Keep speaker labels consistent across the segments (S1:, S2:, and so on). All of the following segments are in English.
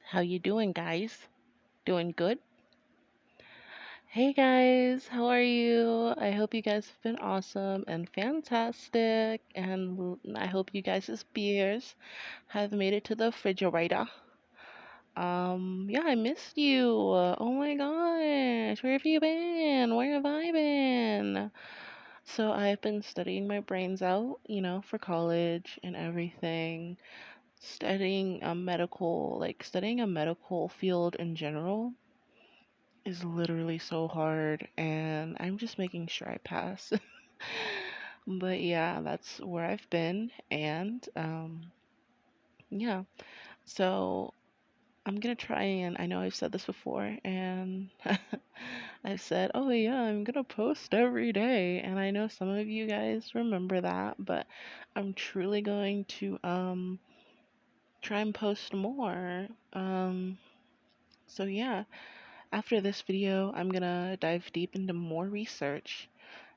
S1: How you doing, guys? Doing good? Hey guys, how are you? I hope you guys have been awesome and fantastic, and I hope you guys' beers have made it to the refrigerator. Yeah, I missed you. Oh my gosh, where have you been? Where have I been? So I've been studying my brains out, for college and everything. Studying a medical field in general is literally so hard, and I'm just making sure I pass. But yeah, that's where I've been, and yeah. So I'm gonna try, and I know I've said this before, and I've said, oh yeah, I'm gonna post every day, and I know some of you guys remember that, but I'm truly going to try and post more. So yeah, after this video, I'm gonna dive deep into more research.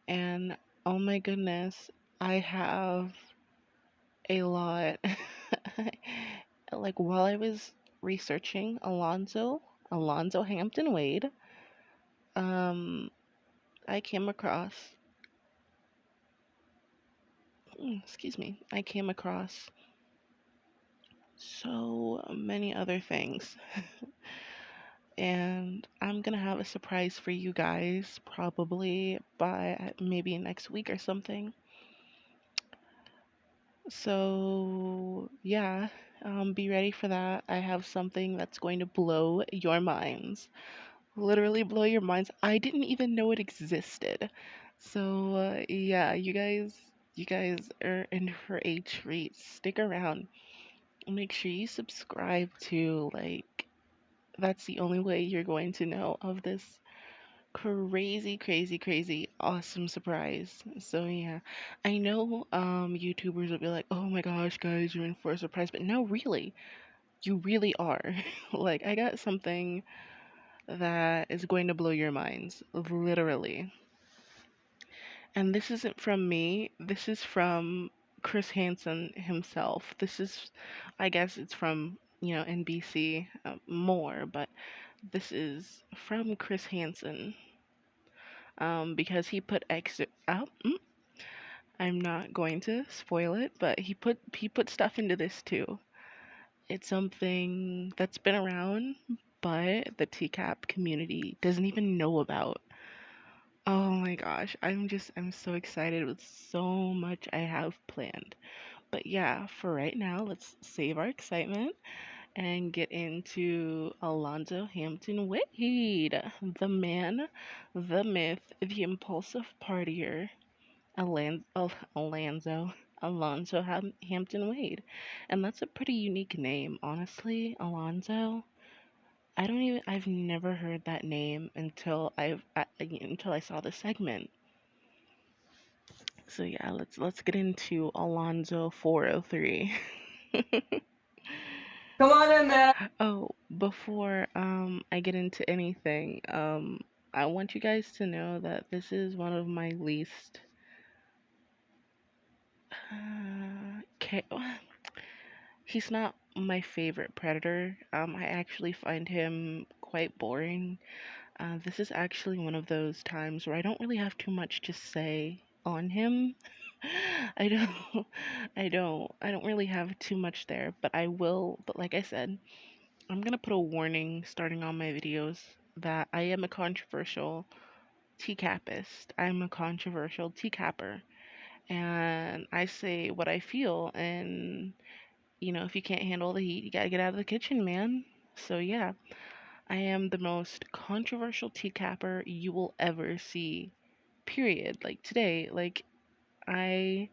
S1: And oh my goodness, I have a lot. Like while I was researching Alonzo Hampton Wade, um, I came across, I came across so many other things. And I'm gonna have a surprise for you guys probably by maybe next week or something. So, yeah, be ready for that. I have something that's going to blow your minds. Literally blow your minds. I didn't even know it existed. So, yeah, you guys are in for a treat. Stick around. Make sure you subscribe to, that's the only way you're going to know of this crazy, crazy, crazy, awesome surprise. So yeah, I know YouTubers will be like, "Oh my gosh, guys, you're in for a surprise," but no, really, you really are. Like, I got something that is going to blow your minds, literally. And this isn't from me. This is from Chris Hansen himself. This is, I guess, it's from NBC more, but this is from Chris Hansen. Because he put extra. I'm not going to spoil it, but he put stuff into this too. It's something that's been around, but the TCaP community doesn't even know about. Oh my gosh, I'm so excited with so much I have planned. But yeah, for right now, let's save our excitement and get into Alonzo Hampton Wade, the man, the myth, the impulsive partier, Alonzo Hampton Wade. And that's a pretty unique name, honestly, Alonzo. I've never heard that name until I saw the segment. So yeah, let's get into Alonzo 403. Oh, before I get into anything, I want you guys to know that this is one of my least okay, he's not my favorite predator. I actually find him quite boring. This is actually one of those times where I don't really have too much to say on him. I don't, I don't really have too much there, but I will. But like I said, I'm gonna put a warning starting on my videos that I am a controversial TCAPist. I'm a controversial TCAPper, and I say what I feel. And if you can't handle the heat, you gotta get out of the kitchen, man. So yeah, I am the most controversial TCAPper you will ever see. Period. Like today, I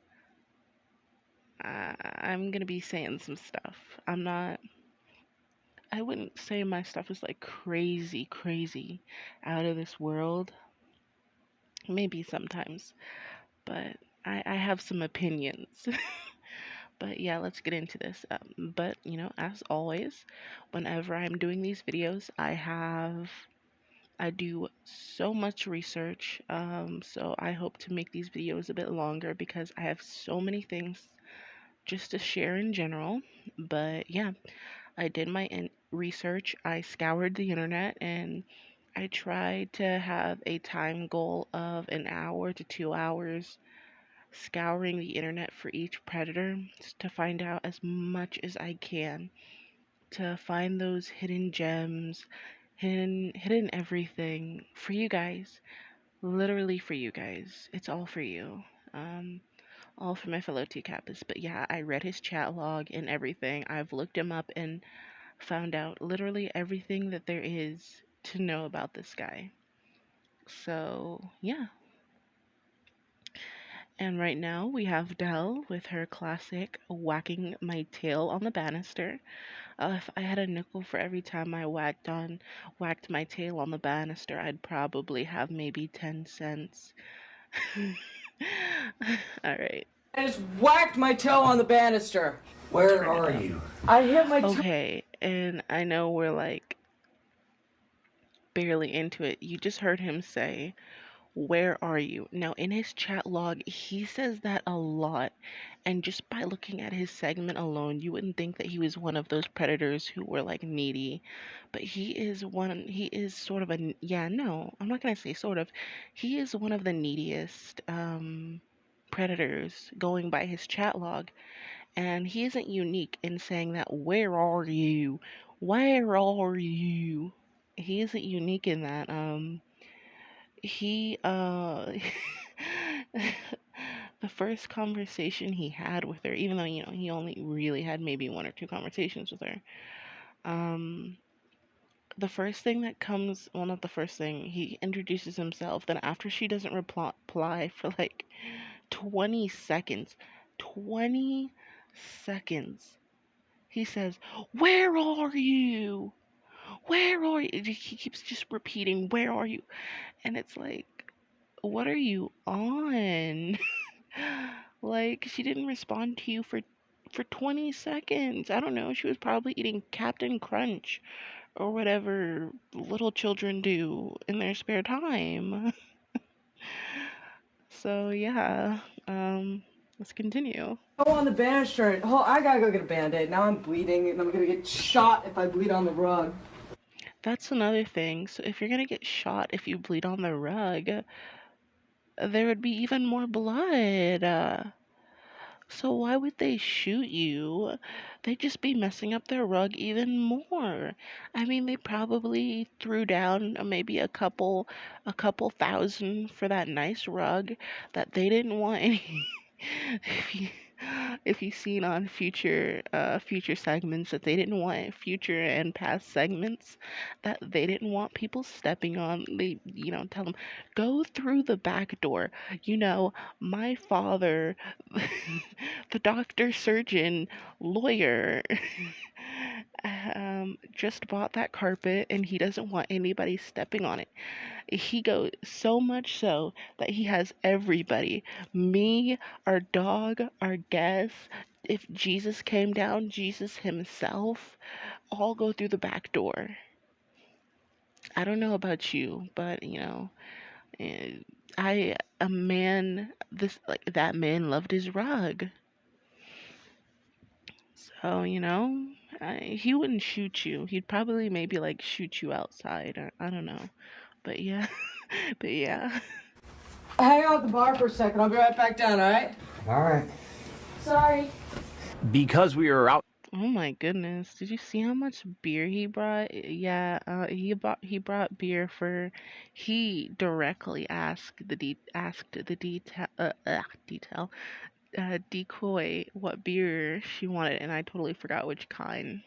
S1: I'm gonna be saying some stuff. I wouldn't say my stuff is like crazy, crazy out of this world. Maybe sometimes, but I have some opinions. But yeah, let's get into this. But as always, whenever I'm doing these videos, I do so much research. So I hope to make these videos a bit longer because I have so many things just to share in general. But yeah, I did my research, I scoured the internet, and I tried to have a time goal of an hour to 2 hours scouring the internet for each predator to find out as much as I can, to find those hidden gems, hidden everything for you guys. Literally for you guys. It's all for you. Um, all for my fellow TCappers. But yeah, I read his chat log and everything. I've looked him up and found out literally everything that there is to know about this guy. So, yeah. And right now we have Dell with her classic whacking my tail on the banister. If I had a nickel for every time I whacked my tail on the banister, I'd probably have maybe 10 cents. All right.
S2: I just whacked my toe on the banister.
S3: Where are you?
S2: I hit my toe.
S1: Okay, and I know we're like barely into it. You just heard him say, "Where are you?" Now, in his chat log, he says that a lot. And just by looking at his segment alone, you wouldn't think that he was one of those predators who were like needy. But he is sort of yeah, no, I'm not gonna say sort of. He is one of the neediest predators going by his chat log. And he isn't unique in saying that, "Where are you? Where are you?" He isn't unique in that. He the first conversation he had with her, even though he only really had maybe one or two conversations with her, um the first thing that comes, well, not the first thing, he introduces himself. Then after she doesn't reply for like 20 seconds, 20 seconds, he says, "Where are you? Where are you?" He keeps just repeating, "Where are you?" And it's like, what are you on? Like, she didn't respond to you for 20 seconds. I don't know. She was probably eating Captain Crunch or whatever little children do in their spare time. So, yeah. Let's continue.
S2: Toe on the banister. Oh, I gotta go get a band-aid. Now I'm bleeding and I'm gonna get shot if I bleed on the rug.
S1: That's another thing. So, if you're gonna get shot if you bleed on the rug, there would be even more blood. So why would they shoot you? They'd just be messing up their rug even more. I mean, they probably threw down maybe a couple thousand for that nice rug that they didn't want any. if you if you've seen on future segments that they didn't want future and past segments that they didn't want people stepping on, they tell them, "Go through the back door." My father, the doctor, surgeon, lawyer, just bought that carpet and he doesn't want anybody stepping on it. He goes so much so that he has everybody, me, our dog, our guests, if Jesus came down, Jesus himself, all go through the back door. I don't know about you, but eh, a man, that man loved his rug. So, he wouldn't shoot you. He'd probably maybe like shoot you outside. Or, I don't know. But yeah. But yeah.
S2: Hang out at the bar for a second. I'll be right back down, alright?
S3: All right.
S2: Sorry.
S4: Because we were out.
S1: Oh my goodness. Did you see how much beer he brought? Yeah, he brought beer for he directly asked the decoy what beer she wanted, and I totally forgot which kind.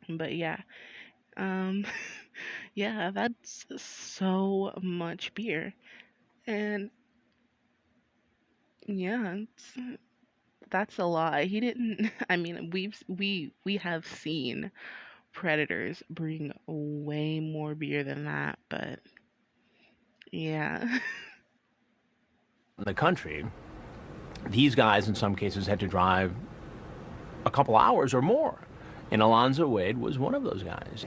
S1: But yeah. Um yeah, that's so much beer. And yeah, that's a lot. He didn't I mean, we have seen predators bring way more beer than that, but yeah.
S4: In the country, these guys in some cases had to drive a couple hours or more. And Alonzo Wade was one of those guys.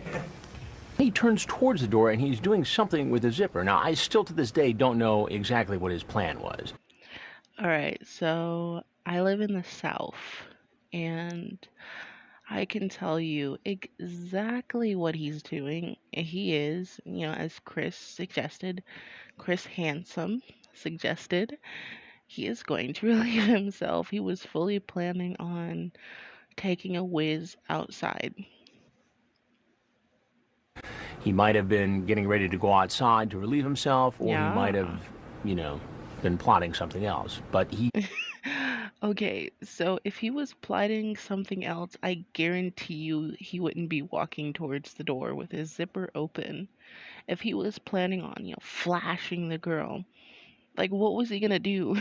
S4: He turns towards the door and he's doing something with the zipper. Now, I still to this day don't know exactly what his plan was.
S1: All right, so I live in the South, and I can tell you exactly what he's doing. He is, as Chris suggested, Chris Handsome suggested, he is going to relieve himself. He was fully planning on taking a whiz outside.
S4: He might have been getting ready to go outside to relieve himself, or he might
S1: Yeah.
S4: have, you know, been plotting something else. But he
S1: Okay, so if he was plotting something else, I guarantee you he wouldn't be walking towards the door with his zipper open. If he was planning on, flashing the girl, like what was he gonna do?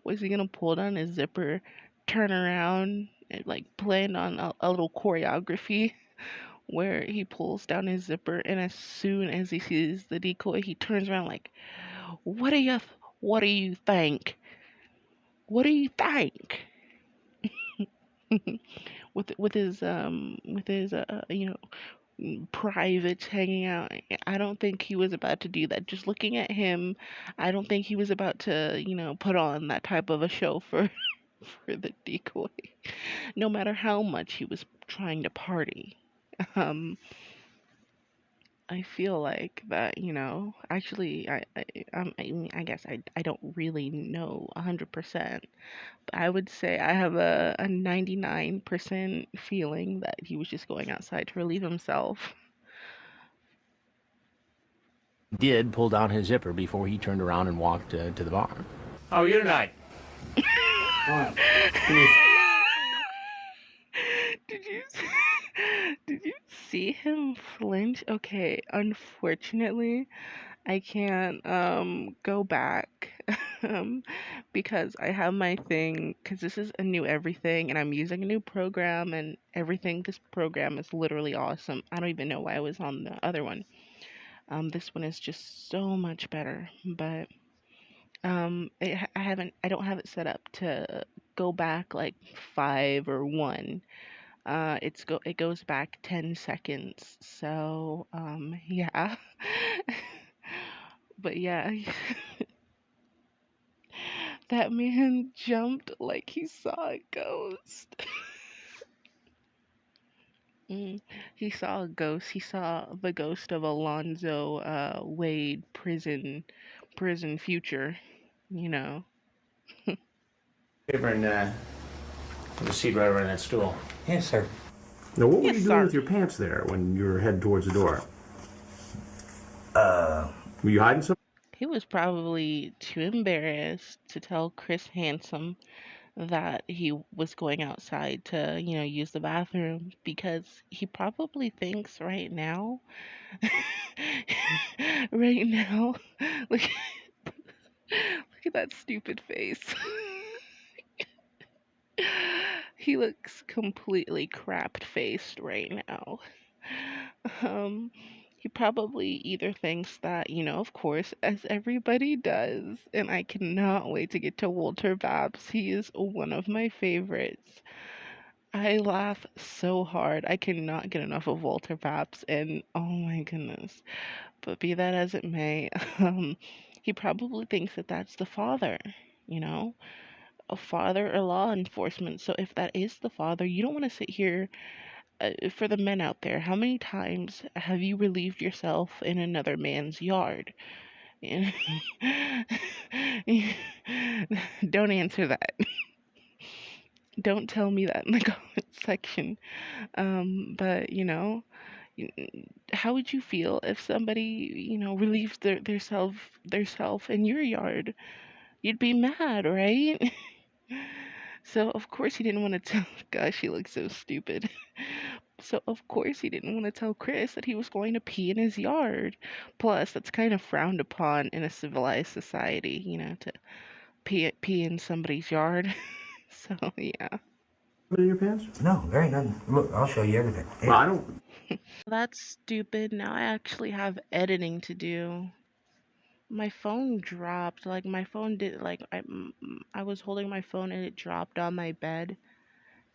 S1: Was he gonna pull down his zipper, turn around, and like plan on a little choreography where he pulls down his zipper and as soon as he sees the decoy, he turns around like, "What do you, what do you think? What do you think?" with his privates hanging out. I don't think he was about to do that. Just looking at him, I don't think he was about to, put on that type of a show for for the decoy. No matter how much he was trying to party. Um, I feel like that, actually, I guess I don't really know 100%, but I would say I have a 99% feeling that he was just going outside to relieve himself.
S4: did pull down his zipper before he turned around and walked to the bar. How are you tonight? Fine.
S1: Did you did you see him flinch? Okay, unfortunately, I can't go back um because I have my thing because this is a new everything and I'm using a new program and everything. This program is literally awesome. I don't even know why I was on the other one. This one is just so much better, but I don't have it set up to go back like 5 or 1. It goes back 10 seconds. So, yeah. But yeah, that man jumped like he saw a ghost. Mm, he saw a ghost. He saw the ghost of Alonzo Wade prison future, you know.
S4: Paper and have a seat right over on that stool.
S3: Yes, sir.
S4: Now, what were
S1: Yes,
S4: you doing
S1: sir.
S4: with your pants there when you were heading towards the door? Were you hiding something?
S1: He was probably too embarrassed to tell Chris Handsome that he was going outside to, use the bathroom because he probably thinks right now, right now, look, look at that stupid face. He looks completely crapped faced right now. Um, he probably either thinks that, of course, as everybody does, and I cannot wait to get to Walter Babs. He is one of my favorites. I laugh so hard. I cannot get enough of Walter Babs, and oh my goodness. But be that as it may, he probably thinks that that's the father, you know, a father or law enforcement. So if that is the father, you don't want to sit here. For the men out there, how many times have you relieved yourself in another man's yard? Don't answer that. Don't tell me that in the comment section. But how would you feel if somebody, relieves their self in your yard? You'd be mad, right? So of course he didn't want to tell. Gosh, he looks so stupid. So of course he didn't want to tell Chris that he was going to pee in his yard. Plus, that's kind of frowned upon in a civilized society, to pee in somebody's yard. So yeah.
S4: In your pants?
S3: No, there ain't nothing. Look, I'll show you everything. Here.
S4: Well, I don't.
S1: That's stupid. Now I actually have editing to do. My phone dropped. Like my phone did like I was holding my phone and it dropped on my bed.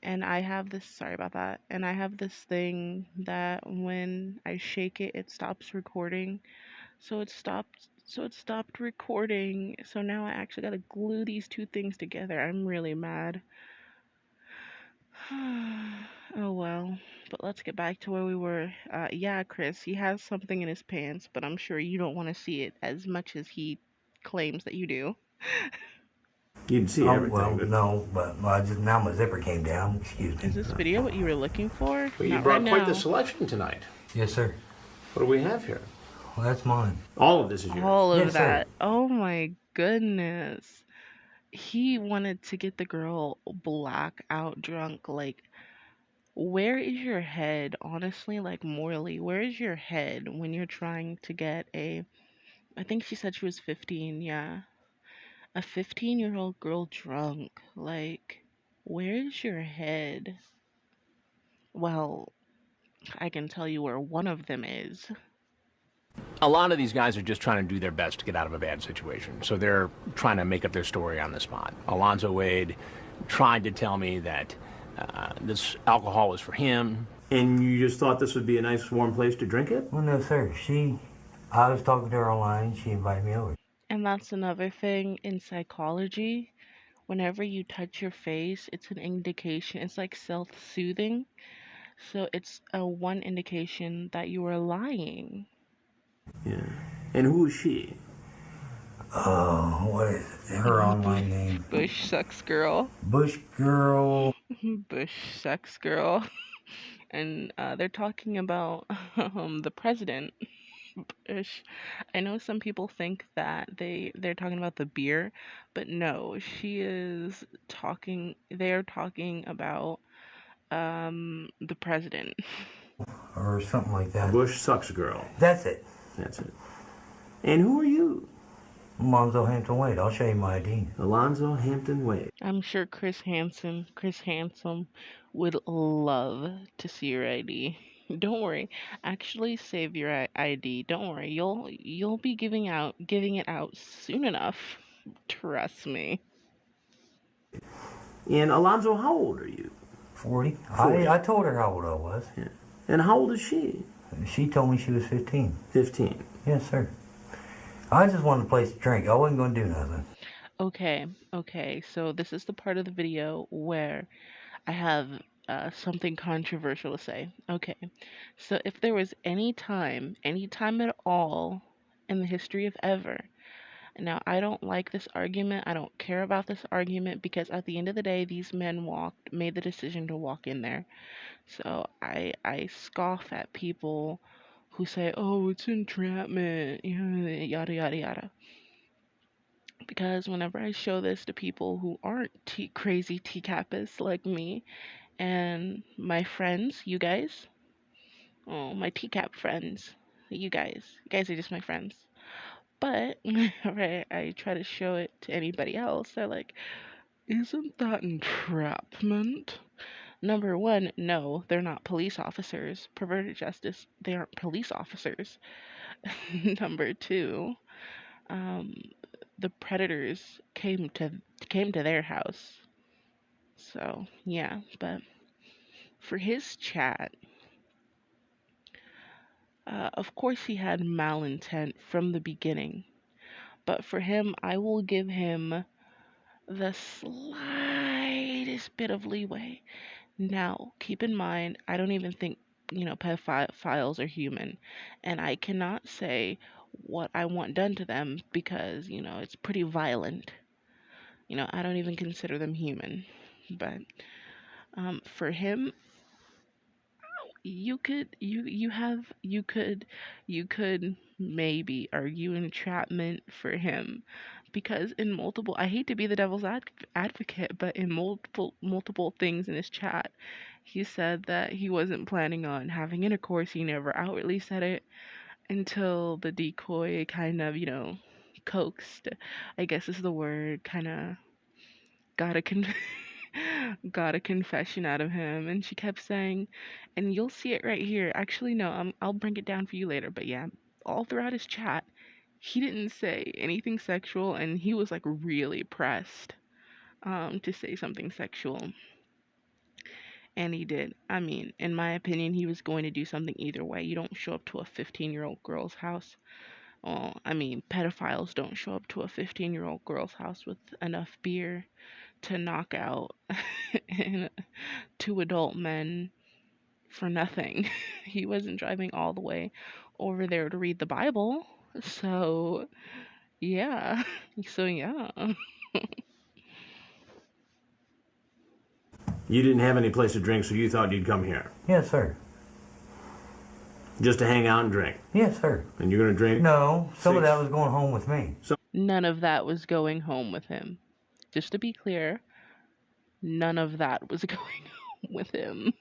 S1: And I have this, sorry about that. And I have this thing that when I shake it, it stops recording. So it stopped recording. So now I actually got to glue these two things together. I'm really mad. Oh well, but let's get back to where we were. Yeah, Chris, he has something in his pants, but I'm sure you don't want to see it as much as he claims that you do.
S4: You can see
S3: Oh, well,
S4: everything, but
S3: no, but I just now my zipper came down. Excuse
S1: Is
S3: me.
S1: this video what you were looking for?
S4: well, you
S1: Not right
S4: brought quite the
S1: now.
S4: selection tonight.
S3: Yes, sir.
S4: What do we have here?
S3: Well, that's mine.
S4: All of this is yours.
S1: All of
S3: Yes, sir.
S1: that. Oh my goodness. He wanted to get the girl blackout drunk. Like, where is your head, honestly? Like, morally, where is your head when you're trying to get a. I think she said she was 15, yeah. A 15-year-old girl drunk. Like, where's your head? Well, I can tell you where one of them is.
S4: A lot of these guys are just trying to do their best to get out of a bad situation. So they're trying to make up their story on the spot. Alonzo Wade tried to tell me that this alcohol was for him. And you just thought this would be a nice warm place to drink it?
S3: Well, no, sir. I was talking to her online. She invited me over.
S1: And that's another thing in psychology. Whenever you touch your face, it's an indication, it's like self-soothing. So it's a one indication that you are lying.
S4: Yeah. And who is she?
S3: What is her online name?
S1: Bush sucks girl.
S3: Bush Girl.
S1: Bush sex girl. And they're talking about the president. Bush. I know some people think that they're talking about the beer, but no, she is talking. They're talking about the president.
S3: Or something like that.
S4: Bush sucks girl.
S3: That's it.
S4: That's it. And who are you?
S3: Alonzo Hampton Wade. I'll show you my ID.
S4: Alonzo Hampton Wade.
S1: I'm sure Chris Handsome would love to see your ID. Don't worry. Actually save your ID. Don't worry. You'll be giving it out soon enough. Trust me.
S4: And Alonzo, how old are you?
S3: 40.
S4: 40.
S3: I told her how old I was.
S4: Yeah. And how old is she?
S3: She told me she was 15.
S4: 15.
S3: Yes, sir. I just wanted a place to drink. I wasn't going to do nothing.
S1: Okay. So this is the part of the video where I have something controversial to say. Okay. So if there was any time at all in the history of ever. Now, I don't like this argument. I don't care about this argument because at the end of the day, these men made the decision to walk in there. So I scoff at people who say, "Oh, it's entrapment," yada yada yada. Because whenever I show this to people who aren't crazy TCapists like me and my friends, you guys, oh, my TCAP friends, you guys are just my friends. But right, I try to show it to anybody else. They're like, "Isn't that entrapment?" Number one, no, they're not police officers. Perverted justice, they aren't police officers. Number two, um, the predators came to their house. So yeah, but for his chat, of course he had malintent from the beginning. But for him, I will give him the slightest bit of leeway. Now, keep in mind, I don't even think, pedophiles are human. And I cannot say what I want done to them because, it's pretty violent. I don't even consider them human. But for him, you could maybe argue entrapment for him because in multiple, I hate to be the devil's advocate, but in multiple things in his chat, he said that he wasn't planning on having intercourse. He never outwardly said it until the decoy kind of, coaxed, I guess is the word, kind of got a got a confession out of him, and she kept saying, and you'll see it right here. Actually, no, I'll bring it down for you later. But yeah, all throughout his chat, he didn't say anything sexual, and he was like really pressed to say something sexual, and he did. I mean, in my opinion, he was going to do something either way. You don't show up to a 15-year-old girl's house. Well, I mean, pedophiles don't show up to a 15-year-old girl's house with enough beer to knock out and two adult men for nothing. He wasn't driving all the way over there to read the Bible. So, yeah. So, yeah.
S4: You didn't have any place to drink, so you thought you'd come here
S3: Yes, sir.
S4: just to hang out and drink.
S3: Yes, sir.
S4: And you're going to drink?
S3: No, some of
S4: Six.
S3: that was going home with me.
S1: None of that was going home with him. Just to be clear, none of that was going home with him.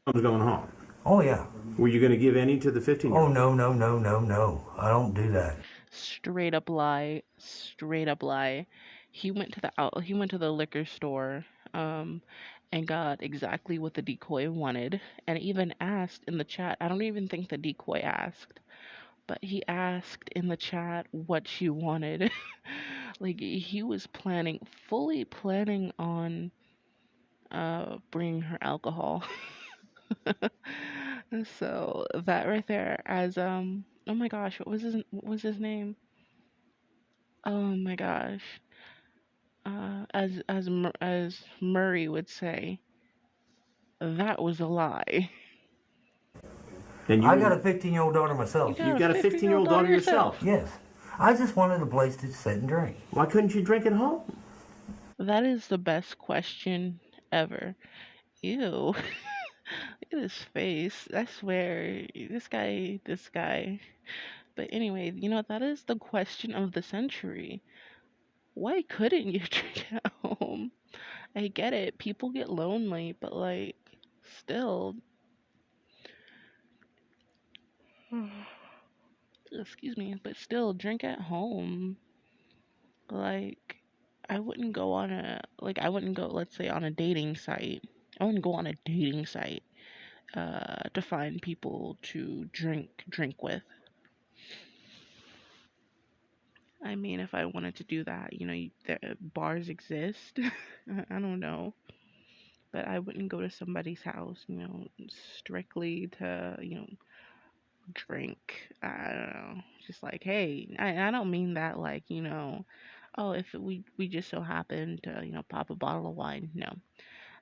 S4: I was going home.
S3: Oh, yeah.
S4: Were you going to give any to the 15-year-old?
S3: Oh, no, no, no, no, no. I don't do that.
S1: Straight up lie. Straight up lie. He went to the liquor store and got exactly what the decoy wanted, and even asked in the chat. I don't even think the decoy asked, but he asked in the chat what she wanted. Like he was fully planning on bringing her alcohol. So that right there, as oh my gosh, what was his name? Oh my gosh. As Murray would say, that was a lie.
S4: And
S3: I got a 15-year-old daughter
S1: You
S3: myself.
S1: got
S4: You've got a
S1: 15-year-old
S4: 15-year-old daughter yourself.
S3: Yes. I just wanted a place to sit and drink.
S4: Why couldn't you drink at home?
S1: That is the best question ever. Ew. Look at his face. I swear, this guy. But anyway, that is the question of the century. Why couldn't you drink at home? I get it. People get lonely, but like, still, excuse me, but still drink at home. Like, I wouldn't go, let's say, on a dating site. I wouldn't go on a dating site to find people to drink with. I mean, if I wanted to do that, bars exist. I don't know, but I wouldn't go to somebody's house, strictly to, drink. I don't know. Just like, hey, I don't mean that like, oh, if we just so happen to, pop a bottle of wine. No.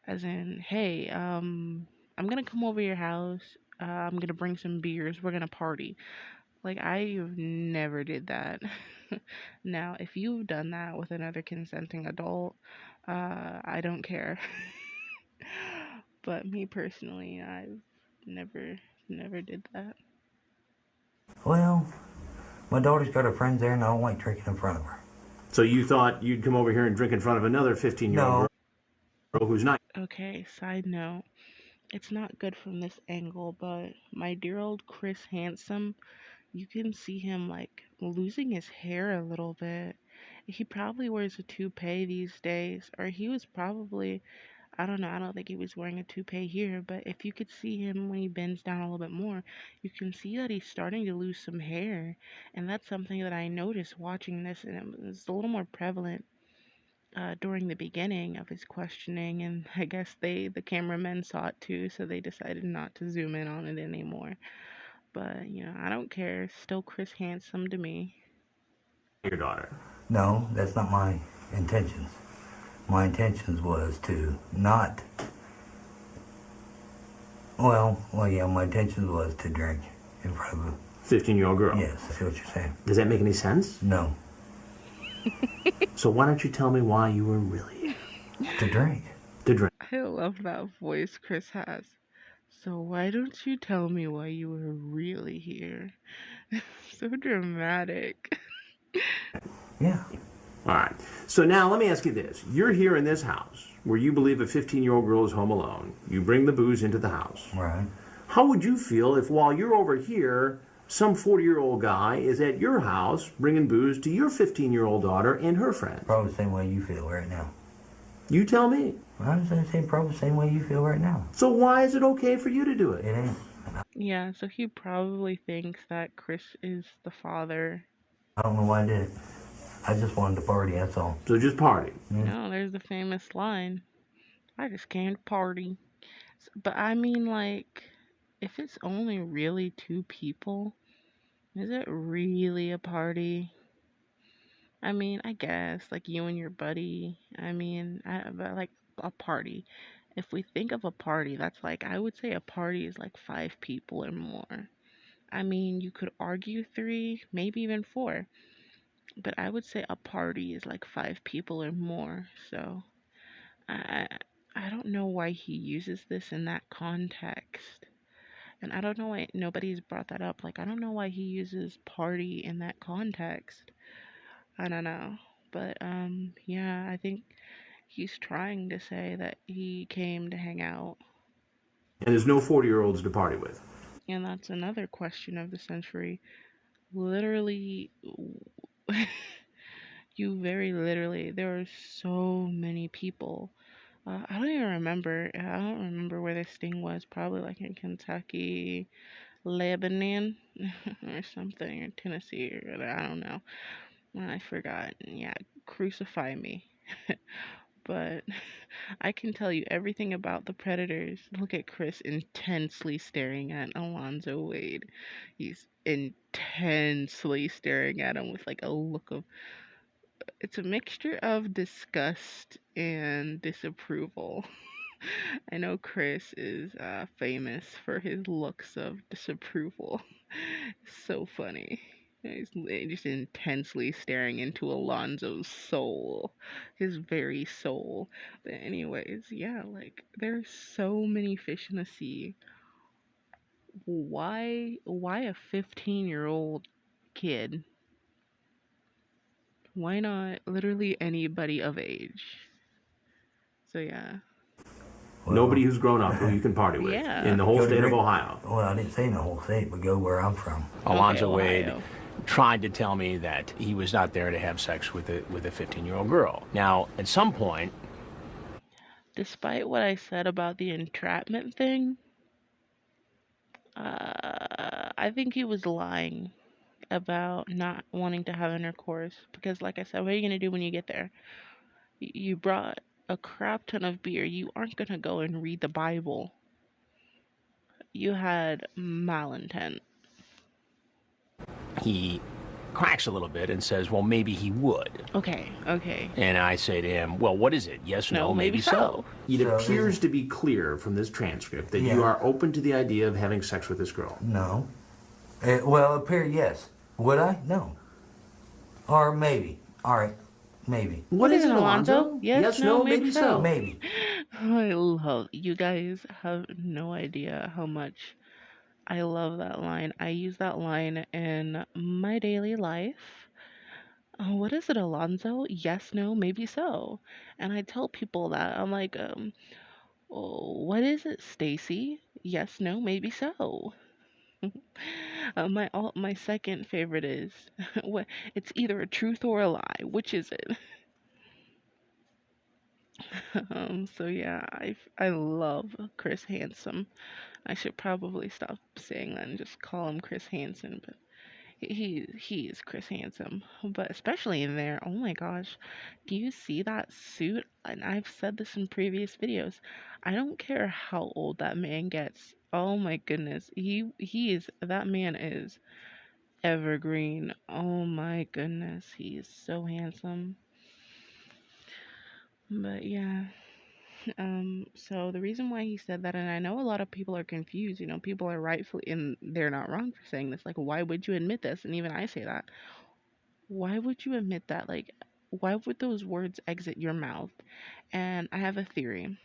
S1: As in, hey, I'm gonna come over your house. I'm gonna bring some beers. We're gonna party. Like I never did that. Now, if you've done that with another consenting adult, I don't care. But me personally, I've never never did that.
S3: Well, my daughter's got her friends there, and I don't like drinking in front of her.
S4: So you thought you'd come over here and drink in front of another 15-year-old girl who's not.
S1: Okay, side note. It's not good from this angle, but my dear old Chris Handsome, you can see him like losing his hair a little bit. He probably wears a toupee these days, or he was probably, I don't know, I don't think he was wearing a toupee here, but if you could see him when he bends down a little bit more, you can see that he's starting to lose some hair. And that's something that I noticed watching this, and it was a little more prevalent during the beginning of his questioning, and I guess the cameramen saw it too, so they decided not to zoom in on it anymore. But I don't care. Still Chris Handsome to me.
S4: Your daughter.
S3: No, that's not my intentions. My intentions was to not. Well, yeah, my intentions was to drink in front of a.
S4: 15-year-old girl.
S3: Yes, I see what you're saying.
S4: Does that make any sense?
S3: No,
S4: So why don't you tell me why you were really
S3: to drink.
S4: to drink?
S1: I love that voice Chris has. So why don't you tell me why you were really here? So dramatic.
S3: Yeah.
S4: All right. So now let me ask you this. You're here in this house where you believe a 15-year-old girl is home alone. You bring the booze into the house.
S3: Right.
S4: How would you feel if while you're over here, some 40-year-old guy is at your house bringing booze to your 15-year-old daughter and her friends?
S3: Probably the same way you feel right now.
S4: You tell me.
S3: I'm saying probably the same way you feel right now.
S4: So why is it okay for you to do it?
S3: It ain't.
S1: Yeah, so he probably thinks that Chris is the father.
S3: I don't know why I did it. I just wanted to party, that's all.
S4: So just party.
S1: No, there's the famous line. I just came to party. But I mean, like, if it's only really two people, is it really a party? I mean, I guess like you and your buddy. I mean, but like a party. If we think of a party, that's like I would say a party is like 5 people or more. I mean, you could argue 3, maybe even 4, but I would say a party is like 5 people or more. So I I don't know why he uses this in that context. And I don't know why nobody's brought that up. Like I don't know why he uses party in that context. I don't know. But yeah, I think he's trying to say that he came to hang out.
S4: And there's no 40-year-olds to party with.
S1: And that's another question of the century. Literally, you very literally, there are so many people. I don't even remember. I don't remember where this thing was. Probably like in Kentucky, Lebanon, or something, or Tennessee, or I don't know. I forgot. Yeah, crucify me. But I can tell you everything about the Predators. Look at Chris intensely staring at Alonzo Wade. He's intensely staring at him with like a look of, it's a mixture of disgust and disapproval. I know Chris is famous for his looks of disapproval. So funny. He's just intensely staring into Alonzo's soul, his very soul. But anyways, yeah, like there's so many fish in the sea. Why a 15-year-old kid? Why not literally anybody of age? So yeah.
S3: Well,
S4: Nobody who's grown up who you can party with
S1: Yeah.
S4: in the whole
S3: go to
S4: state of
S3: Green-
S4: Ohio.
S3: Well, I didn't say in the whole state, but go where I'm from.
S4: Alonzo
S1: Okay,
S4: Wade
S1: Ohio.
S4: tried to tell me that he was not there to have sex with a 15-year-old girl. Now, at some point,
S1: Despite what I said about the entrapment thing, I think he was lying about not wanting to have intercourse because, like I said, what are you gonna do when you get there? You brought a crap ton of beer. You aren't gonna go and read the Bible. You had malintent.
S4: he cracks a little bit and says, well, maybe he would.
S1: Okay, okay.
S4: And I say to him, well, what is it? Yes, no,
S1: No, maybe so.
S4: It
S3: So
S4: appears
S3: is-
S4: to be clear from this transcript that you
S3: Yeah.
S4: are open to the idea of having sex with this girl.
S3: No. Well, appear yes. Would I? No. Or maybe. All right. Maybe.
S1: What is it, Alonzo? Yes, no, maybe so.
S3: Maybe.
S1: I love, you guys have no idea how much I love that line. I use that line in my daily life. What is it, Alonzo? Yes, no, maybe so. And I tell people that. I'm like, oh, what is it, Stacy? Yes, no, maybe so. My second favorite is what, it's either a truth or a lie. Which is it? So yeah, I love Chris Handsome. I should probably stop saying that and just call him Chris Hansen, but he is Chris Handsome. But especially in there, oh my gosh, do you see that suit? And I've said this in previous videos. I don't care how old that man gets. Oh my goodness, that man is evergreen. Oh my goodness, he is so handsome. But yeah. So the reason why he said that, and I know a lot of people are confused, people are rightfully, and they're not wrong for saying this, like, why would you admit this? And even I say that. Why would you admit that? Like, why would those words exit your mouth? And I have a theory,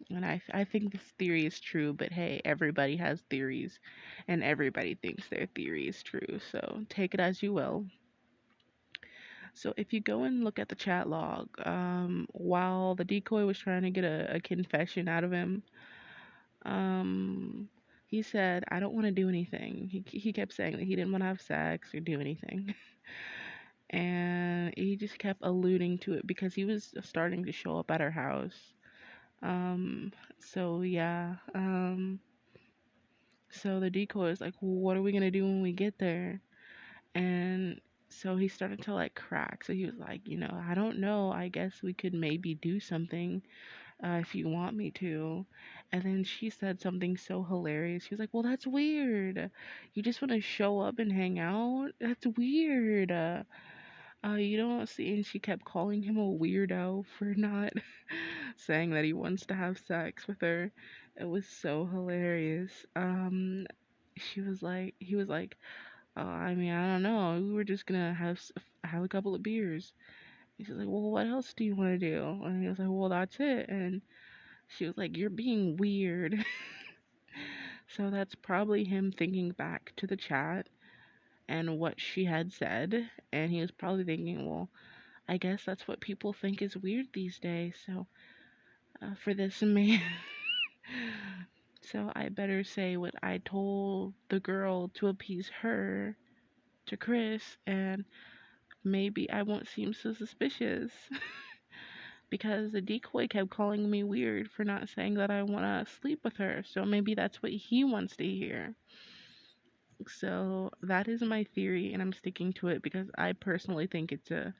S1: and I think this theory is true, but hey, everybody has theories, and everybody thinks their theory is true, so take it as you will. So if you go and look at the chat log, while the decoy was trying to get a confession out of him, Um, he said, I don't want to do anything. He kept saying that he didn't want to have sex or do anything. And he just kept alluding to it because he was starting to show up at our house. So yeah. So the decoy is like, well, what are we gonna do when we get there? And so he started to like crack. So he was like, I don't know. I guess we could maybe do something. If you want me to. And then she said something so hilarious. She was like, well, that's weird. You just want to show up and hang out? That's weird. You don't see, and she kept calling him a weirdo for not saying that he wants to have sex with her. It was so hilarious. He was like, oh, I mean, I don't know. We were just gonna have a couple of beers. She's like, well, what else do you want to do? And he was like, well, that's it. And she was like, you're being weird. So that's probably him thinking back to the chat and what she had said. And he was probably thinking, well, I guess that's what people think is weird these days. So for this man, so I better say what I told the girl to appease her to Chris, and maybe I won't seem so suspicious. Because the decoy kept calling me weird for not saying that I want to sleep with her. So maybe that's what he wants to hear. So that is my theory, and I'm sticking to it because I personally think it's a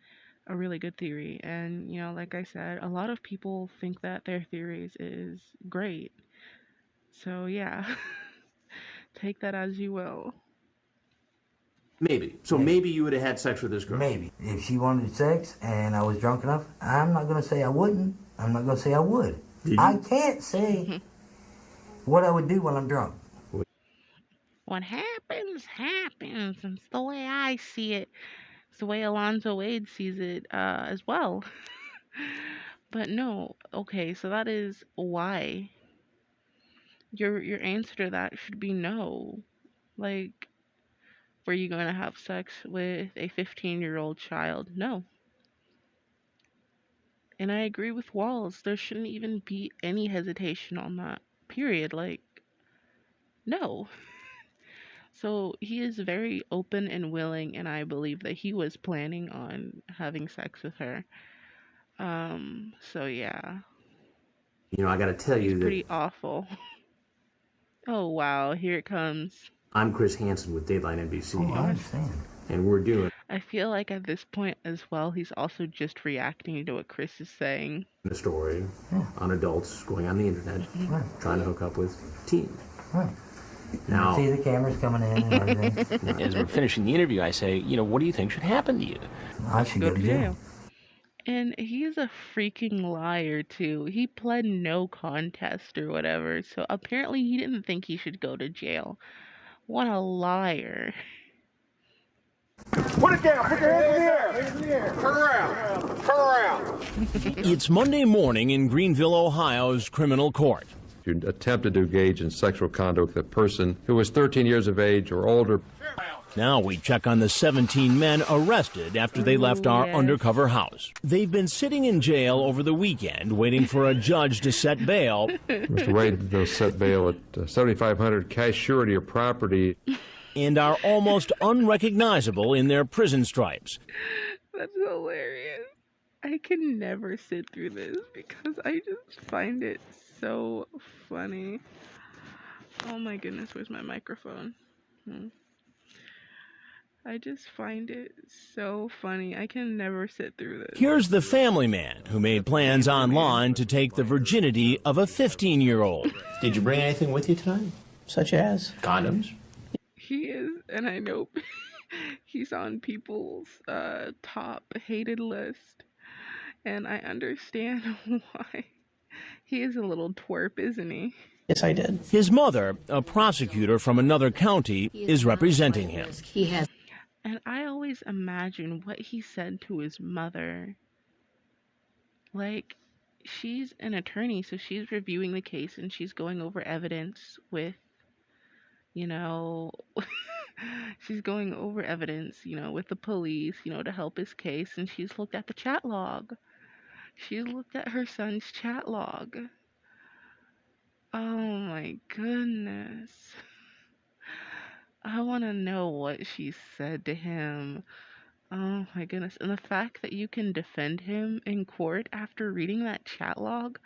S1: really good theory. And, like I said, a lot of people think that their theories is great. So, yeah, take that as you will.
S4: Maybe. So maybe you would have had sex with this girl.
S3: Maybe. If she wanted sex and I was drunk enough, I'm not going to say I wouldn't. I'm not going to say I would. I can't say what I would do when I'm drunk.
S1: What happens, happens. It's the way I see it. It's the way Alonzo Wade sees it as well. But no, okay, so that is why. Your answer to that should be no. Like, were you going to have sex with a 15-year-old child? No. And I agree with Walls. There shouldn't even be any hesitation on that. Period. Like, no. So he is very open and willing, and I believe that he was planning on having sex with her. So yeah.
S4: I got to tell
S1: It's
S4: you that
S1: pretty awful. Oh wow, here it comes.
S4: I'm Chris Hansen with Dateline NBC.
S3: Oh, I understand.
S4: And we're doing
S1: I feel like at this point as well, he's also just reacting to what Chris is saying.
S4: a story on adults going on the internet, trying to hook up with teens.
S3: Right.
S4: Now,
S3: See the cameras coming in and everything.
S4: as we're finishing the interview, I say, what do you think should happen to you?
S3: I should go to jail.
S1: And he's a freaking liar too. He pled no contest or whatever, so apparently he didn't think he should go to jail. What a liar.
S5: Put it down. Put your hands in the air. Turn around. Turn around.
S4: It's Monday morning in Greenville, Ohio's criminal court.
S6: You attempted to engage in sexual conduct with a person who was 13 years of age or older.
S4: Now we check on the 17 men arrested after they left our
S1: yes.
S4: undercover house. They've been sitting in jail over the weekend waiting for a judge to set bail.
S6: Mr. Wade will set bail at $7,500 cash surety of property.
S1: And
S4: are almost unrecognizable in their prison stripes.
S1: That's hilarious. I can never sit through this because I just find it so funny. Oh my goodness, where's my microphone? I just find it so funny. I can never sit through this.
S4: Here's the family man who made plans online to take the virginity of a 15-year-old. Did you bring anything with you tonight? Such as? Condoms?
S1: He is, and I know he's on people's top hated list. And I understand why. He is a little twerp, isn't he?
S4: Yes, I did. His mother, a prosecutor from another county, is representing him.
S1: And I always imagine what he said to his mother. Like, she's an attorney, so she's reviewing the case and she's going over evidence with, she's going over evidence, with the police, to help his case. And she's looked at the chat log. She's looked at her son's chat log. Oh my goodness. I want to know what she said to him. Oh my goodness. And the fact that you can defend him in court after reading that chat log.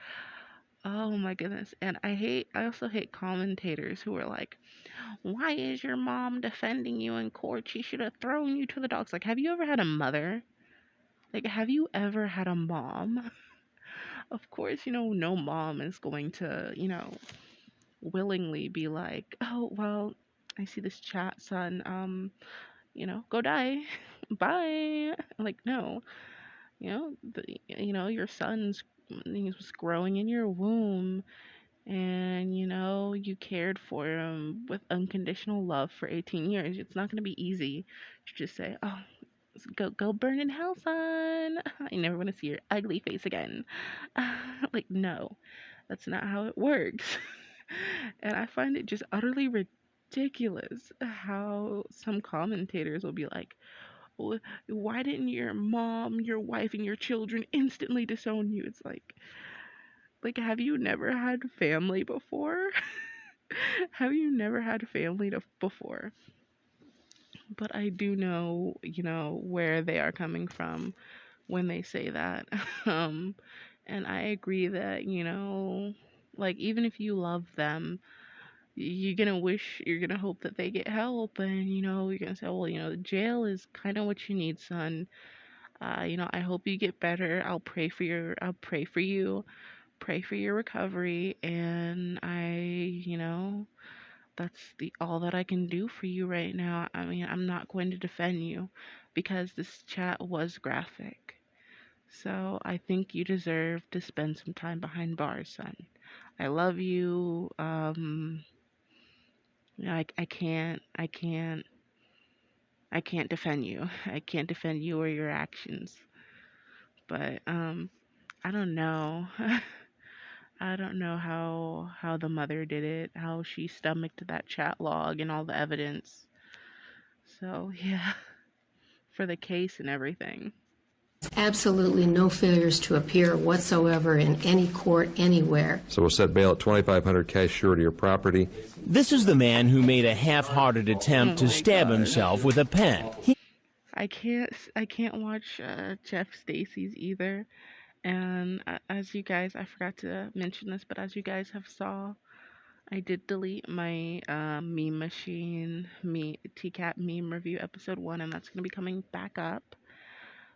S1: Oh my goodness. And I also hate commentators who are like, why is your mom defending you in court? She should have thrown you to the dogs. Like, have you ever had a mother? Like, have you ever had a mom? Of course, no mom is going to, willingly be like, oh, well, I see this chat, son. go die. Bye. Like, no, your son's he was growing in your womb, and you cared for him with unconditional love for 18 years. It's not going to be easy to just say, oh, go burn in hell, son. I never want to see your ugly face again. Like, no, that's not how it works. And I find it just utterly ridiculous how some commentators will be like, why didn't your mom, your wife, and your children instantly disown you? It's like, have you never had family before? Have you never had family before? But I do know, where they are coming from when they say that. Um, and I agree that, like, even if you love them, you're gonna hope that they get help, and, you're gonna say, well, jail is kind of what you need, son. I hope you get better. I'll pray for you, pray for your recovery, and that's the all that I can do for you right now. I mean, I'm not going to defend you because this chat was graphic. So I think you deserve to spend some time behind bars, son. I love you. I can't defend you. I can't defend you or your actions. But I don't know. I don't know how the mother did it, how she stomached that chat log and all the evidence. So, yeah, for the case and everything.
S7: Absolutely no failures to appear whatsoever in any court anywhere.
S6: So we'll set bail at $2,500 cash surety or property.
S4: This is the man who made a half-hearted attempt to stab
S1: gosh.
S4: himself with a pen.
S1: I can't watch Jeff Stacy's either. And as you guys, I forgot to mention this, but as you guys have saw, I did delete my meme machine, TCaP meme review episode 1, and that's gonna be coming back up.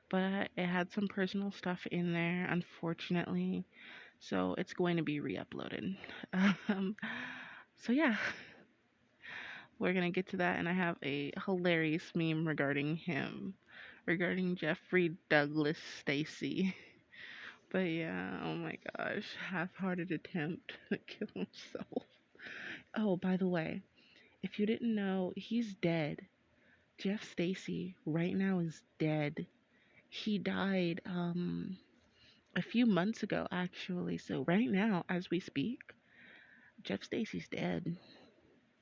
S1: But it had some personal stuff in there, unfortunately, so it's going to be re-uploaded. Um, so yeah, we're gonna get to that, and I have a hilarious meme regarding Jeffrey Douglas Stacy. But yeah, oh my gosh, half-hearted attempt to kill himself. Oh, by the way, if you didn't know, he's dead. Jeff Stacy right now is dead. He died a few months ago actually. So right now as we speak, Jeff Stacy's dead.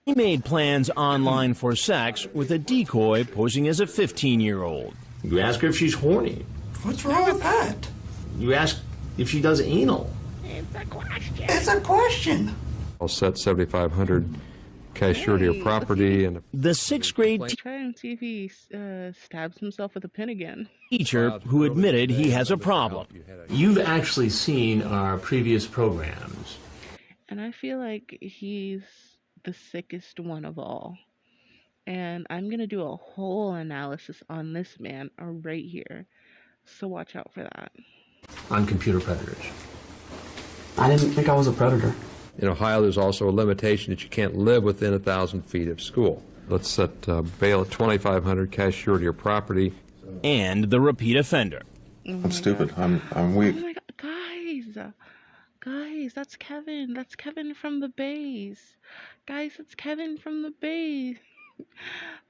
S4: He made plans online for sex with a decoy posing as a 15-year-old. You ask her if she's horny.
S8: What's wrong with that?
S4: You ask if she does anal.
S1: It's a question.
S8: It's a question.
S6: I'll set $7,500 cash surety or property. And
S4: The sixth-grade
S1: Try and see if he stabs himself with a pin again.
S4: teacher who admitted he has a problem. You've actually seen our previous programs.
S1: And I feel like he's the sickest one of all. And I'm going to do a whole analysis on this man right here. So watch out for that.
S4: On computer predators.
S9: I didn't think I was a predator.
S6: in Ohio, there's also a limitation that you can't live within 1,000 feet of school. Let's set bail at $2,500, cash surety or property.
S4: And the repeat offender.
S5: I'm stupid. I'm weak.
S1: Oh my God, guys, that's Kevin. That's Kevin from the base. Guys, that's Kevin from the base.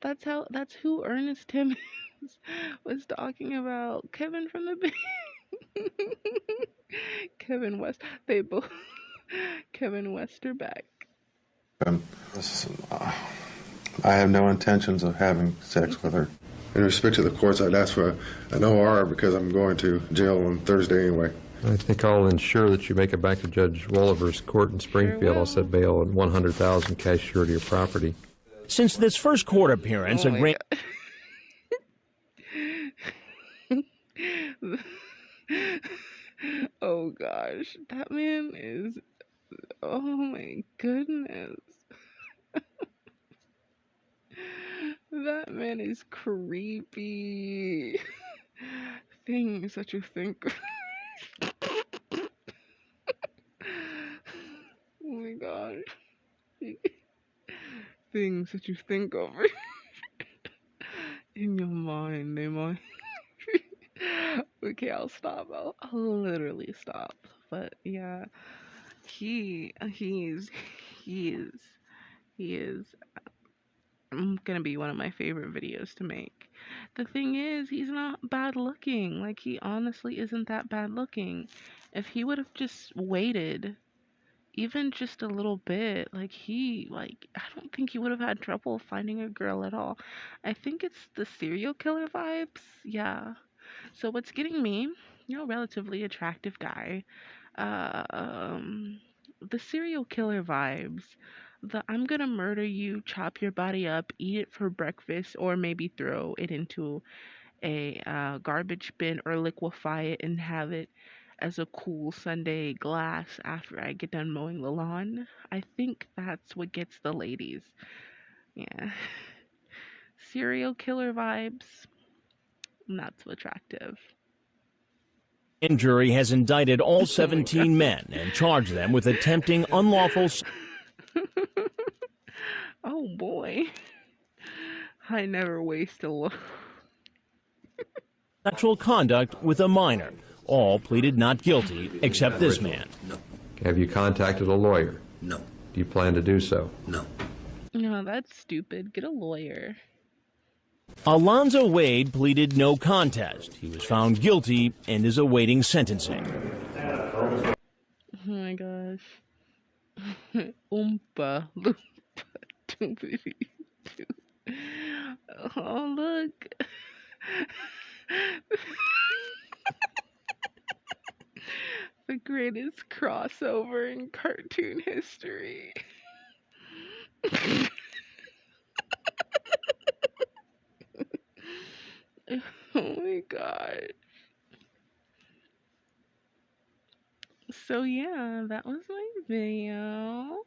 S1: That's who Ernest Timmons was talking about. Kevin from the base. Kevin West. They both. Kevin Westerbeck.
S5: I have no intentions of having sex with her. In respect to the courts, I'd ask for an OR because I'm going to jail on Thursday anyway.
S6: I think I'll ensure that you make it back to Judge Wolliver's court in Springfield. I'll set bail at $100,000, cash surety or property.
S4: Since this first court appearance,
S1: Oh
S4: a
S1: my
S4: grand
S1: God. Oh gosh, that man is. Oh my goodness. That man is creepy. Things that you think. Oh my gosh. Things that you think of. In your mind, they might. Okay, I'll stop. I'll literally stop. But yeah, he's he is he is gonna be one of my favorite videos to make. The thing is, he's not bad looking. Like, he honestly isn't that bad looking. If he would have just waited even just a little bit, like, I don't think he would have had trouble finding a girl at all. I think it's the serial killer vibes. Yeah. So what's getting me, relatively attractive guy, uh, um, the serial killer vibes, the I'm gonna murder you, chop your body up, eat it for breakfast, or maybe throw it into a garbage bin or liquefy it and have it as a cool Sunday glass after I get done mowing the lawn. I think that's what gets the ladies. Yeah. Serial killer vibes, not so attractive.
S4: Grand jury has indicted all
S1: Oh my
S4: 17
S1: god.
S4: men and charged them with attempting unlawful
S1: Oh boy. I never waste a look.
S4: sexual conduct with a minor. All pleaded not guilty, except this man.
S8: No.
S6: Have you contacted a lawyer?
S8: No.
S6: Do you plan to do so?
S8: No.
S1: No, that's stupid. Get a lawyer.
S4: Alonzo Wade pleaded no contest. He was found guilty and is awaiting sentencing.
S1: Oh my gosh. Oompa loompa doobity doo. Oh look. The greatest crossover in cartoon history. Oh my god. So yeah, that was my video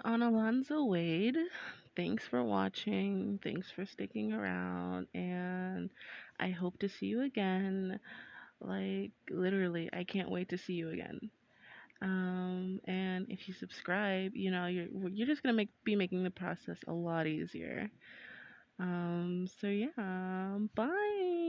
S1: on Alonzo Wade. Thanks for watching. Thanks for sticking around. And I hope to see you again. Like, literally, I can't wait to see you again. And if you subscribe, you're just gonna be making the process a lot easier. So yeah, bye.